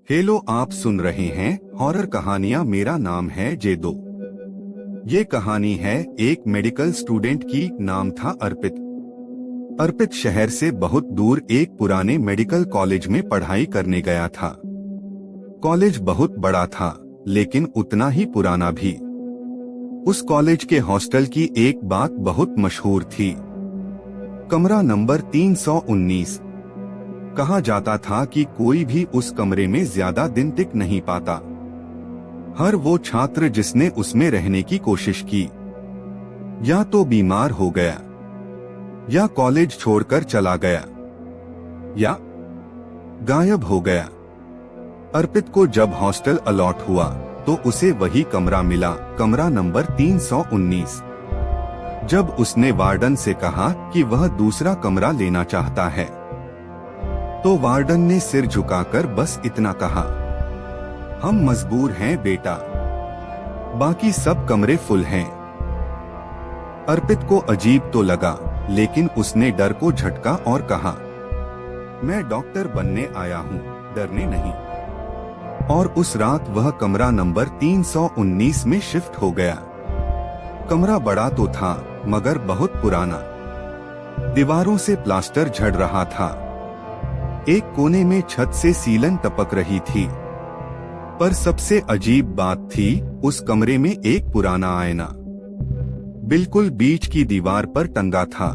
Hello, आप सुन रहे हैं हॉरर कहानियां। मेरा नाम है जेदो। ये कहानी है एक मेडिकल स्टूडेंट की। नाम था अर्पित। अर्पित शहर से बहुत दूर एक पुराने मेडिकल कॉलेज में पढ़ाई करने गया था। कॉलेज बहुत बड़ा था, लेकिन उतना ही पुराना भी। उस कॉलेज के हॉस्टल की एक बात बहुत मशहूर थी। कमरा नंबर 319। कहा जाता था कि कोई भी उस कमरे में ज्यादा दिन टिक नहीं पाता। हर वो छात्र जिसने उसमें रहने की कोशिश की या तो बीमार हो गया, या कॉलेज छोड़कर चला गया, या गायब हो गया। अर्पित को जब हॉस्टल अलॉट हुआ तो उसे वही कमरा मिला, कमरा नंबर 319। जब उसने वार्डन से कहा कि वह दूसरा कमरा लेना चाहता है, तो वार्डन ने सिर झुकाकर बस इतना कहा, हम मजबूर हैं बेटा, बाकी सब कमरे फुल हैं। अर्पित को अजीब तो लगा, लेकिन उसने डर को झटका और कहा, मैं डॉक्टर बनने आया हूँ, डरने नहीं। और उस रात वह कमरा नंबर 319 में शिफ्ट हो गया। कमरा बड़ा तो था, मगर बहुत पुराना। दीवारों से प्लास्टर झड़ रहा था। एक कोने में छत से सीलन टपक रही थी। पर सबसे अजीब बात थी, उस कमरे में एक पुराना आईना बिल्कुल बीच की दीवार पर टंगा था।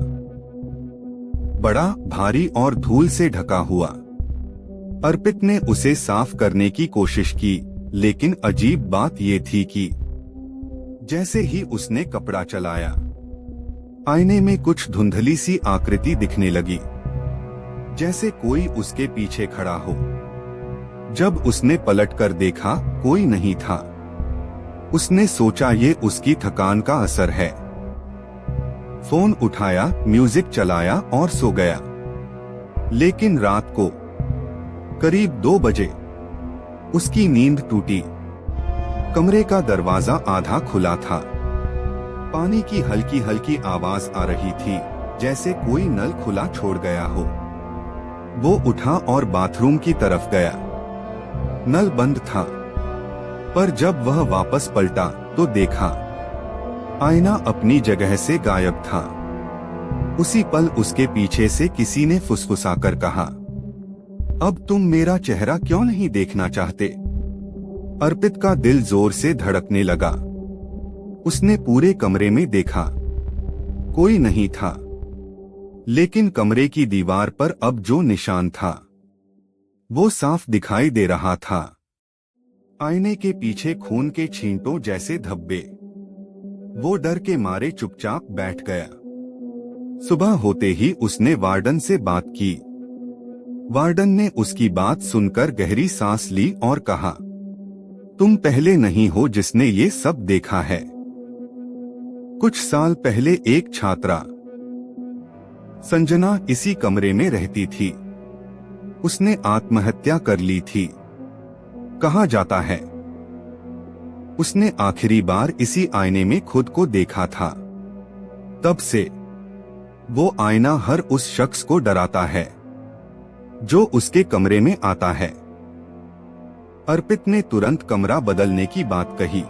बड़ा, भारी और धूल से ढका हुआ। अर्पित ने उसे साफ करने की कोशिश की, लेकिन अजीब बात ये थी कि जैसे ही उसने कपड़ा चलाया, आईने में कुछ धुंधली सी आकृति दिखने लगी, जैसे कोई उसके पीछे खड़ा हो। जब उसने पलटकर देखा, कोई नहीं था। उसने सोचा ये उसकी थकान का असर है। फोन उठाया, म्यूजिक चलाया और सो गया। लेकिन रात को करीब 2 बजे उसकी नींद टूटी। कमरे का दरवाजा आधा खुला था। पानी की हल्की हल्की आवाज आ रही थी, जैसे कोई नल खुला छोड़ गया हो। वो उठा और बाथरूम की तरफ गया। नल बंद था, पर जब वह वापस पलटा तो देखा आईना अपनी जगह से गायब था। उसी पल उसके पीछे से किसी ने फुसफुसाकर कहा, अब तुम मेरा चेहरा क्यों नहीं देखना चाहते? अर्पित का दिल जोर से धड़कने लगा। उसने पूरे कमरे में देखा, कोई नहीं था। लेकिन कमरे की दीवार पर अब जो निशान था, वो साफ दिखाई दे रहा था। आईने के पीछे खून के छींटों जैसे धब्बे। वो डर के मारे चुपचाप बैठ गया। सुबह होते ही उसने वार्डन से बात की। वार्डन ने उसकी बात सुनकर गहरी सांस ली और कहा, तुम पहले नहीं हो जिसने ये सब देखा है। कुछ साल पहले एक छात्रा संजना इसी कमरे में रहती थी। उसने आत्महत्या कर ली थी। कहा जाता है उसने आखिरी बार इसी आईने में खुद को देखा था। तब से वो आईना हर उस शख्स को डराता है जो उसके कमरे में आता है। अर्पित ने तुरंत कमरा बदलने की बात कही,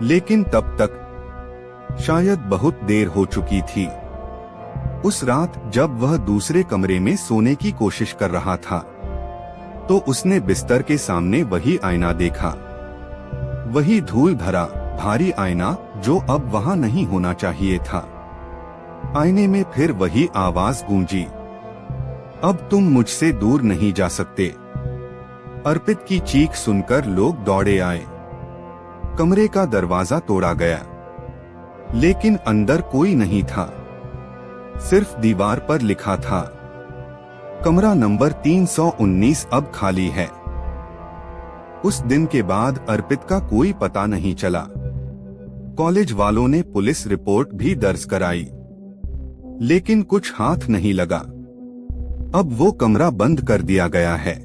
लेकिन तब तक शायद बहुत देर हो चुकी थी। उस रात जब वह दूसरे कमरे में सोने की कोशिश कर रहा था, तो उसने बिस्तर के सामने वही आईना देखा। वही धूल भरा भारी आईना जो अब वहां नहीं होना चाहिए था। आईने में फिर वही आवाज गूंजी, अब तुम मुझसे दूर नहीं जा सकते। अर्पित की चीख सुनकर लोग दौड़े आए। कमरे का दरवाजा तोड़ा गया, लेकिन अंदर कोई नहीं था। सिर्फ दीवार पर लिखा था, कमरा नंबर 319 अब खाली है। उस दिन के बाद अर्पित का कोई पता नहीं चला। कॉलेज वालों ने पुलिस रिपोर्ट भी दर्ज कराई, लेकिन कुछ हाथ नहीं लगा। अब वो कमरा बंद कर दिया गया है।